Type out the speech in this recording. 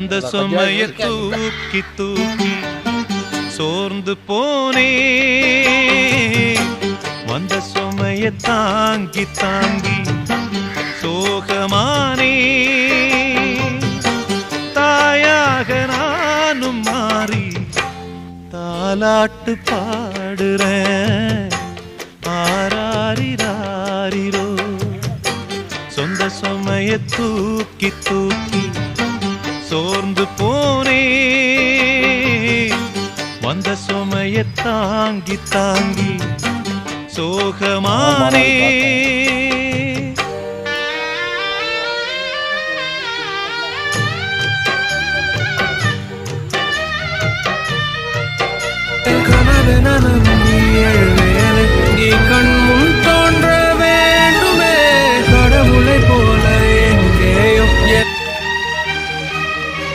இந்த சுமைய தூக்கி தூக்கி சோர்ந்து போனே, வந்த சுமைய தாங்கி தாங்கி சோகமானே. தாயாக நானும் மாறி தாலாட்டு பாடுறேன். ஆராரிராரிரோ சொந்த சுமைய தூக்கி தூக்கி சோர்ந்து போனே, வந்த சுமைய தாங்கி தாங்கி சோகமானே.